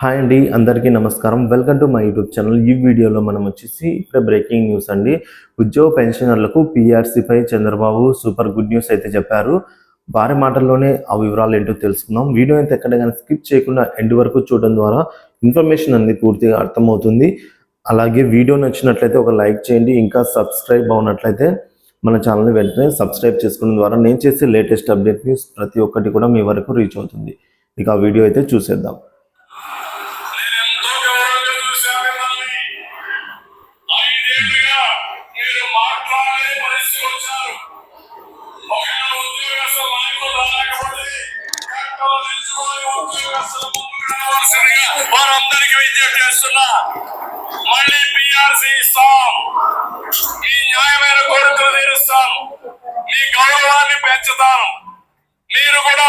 Hi అండి, అందరికీ నమస్కారం. Welcome to my YouTube channel. ఈ వీడియోలో మనం వచ్చేసి ఇప్పుడే బ్రేకింగ్ న్యూస్ అండి. ఉద్యోగ పెన్షనర్లకు పీఆర్సీపై చంద్రబాబు సూపర్ గుడ్ న్యూస్ అయితే చెప్పారు. వారి మాటల్లోనే ఆ వివరాలు ఏంటో తెలుసుకుందాం. వీడియో అయితే ఎక్కడ కానీ స్కిప్ చేయకుండా ఎండ్ వరకు చూడడం ద్వారా ఇన్ఫర్మేషన్ అనేది పూర్తిగా అర్థమవుతుంది. అలాగే వీడియో నచ్చినట్లయితే ఒక లైక్ చేయండి. ఇంకా సబ్స్క్రైబ్ అవునట్లయితే మన ఛానల్ని వెంటనే సబ్స్క్రైబ్ చేసుకోవడం ద్వారా నేను చేసే లేటెస్ట్ అప్డేట్ న్యూస్ ప్రతి ఒక్కటి కూడా మీ వరకు రీచ్ అవుతుంది. ఇక ఆ వీడియో అయితే చూసేద్దాం. వారందరికీ విజ్ఞప్తి చేస్తున్నా, మళ్ళీ పీఆర్సీ ఇస్తాం, మీ న్యాయమైన కోరికలు తీరుస్తాం, మీ గౌరవాన్ని పెంచుతాం. మీరు కూడా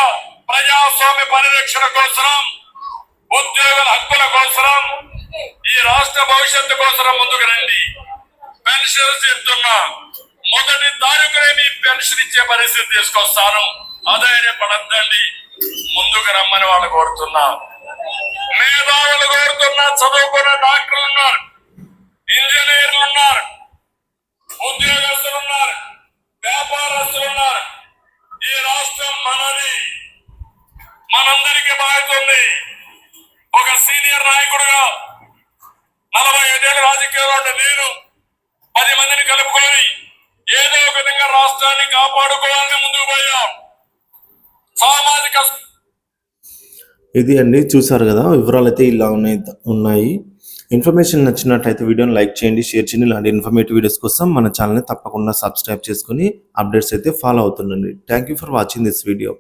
ప్రజాస్వామ్య పరిరక్షణ కోసం, ఉద్యోగుల హక్కుల కోసం, ఈ రాష్ట్ర భవిష్యత్తు కోసం ముందుకు రండి. పెన్షన్ చెప్తున్నా, మొదటి తారీఖునే మీ పెన్షన్ ఇచ్చే పరిస్థితి తీసుకొస్తాను. అధైర్యపడద్దండి, ముందుకు రమ్మని వాళ్ళు కోరుతున్నా. మేధావులు కోరుతున్నా, చదువుకున్న డాక్టర్లు ఉన్నారు, ఇంజనీర్లు ఉన్నారు, ఉద్యోగస్తులు ఉన్నారు, వ్యాపారస్తులు ఉన్నారు. ఈ రాష్ట్రం మనది, మనందరికీ బాధ్యత ఉంది. ఒక సీనియర్ నాయకుడుగా 45 ఏళ్ళ రాజకీయాల్లో ఉండే నేను 10 మందిని కలుపుకొని ఏదో ఒక విధంగా రాష్ట్రాన్ని కాపాడుకోవాలని ముందుకు పోయాం. సామాజిక ఇది అండి, చూసారు కదా, వివరాలు అయితే ఇలా ఉన్నాయి. ఇన్ఫర్మేషన్ నచ్చినట్లయితే వీడియోని లైక్ చేయండి, షేర్ చేయండి. ఇలాంటి ఇన్ఫర్మేటివ్ వీడియోస్ కోసం మన ఛానల్ని తప్పకుండా సబ్స్క్రైబ్ చేసుకుని అప్డేట్స్ అయితే ఫాలో అవుతుండండి. Thank you for watching this video.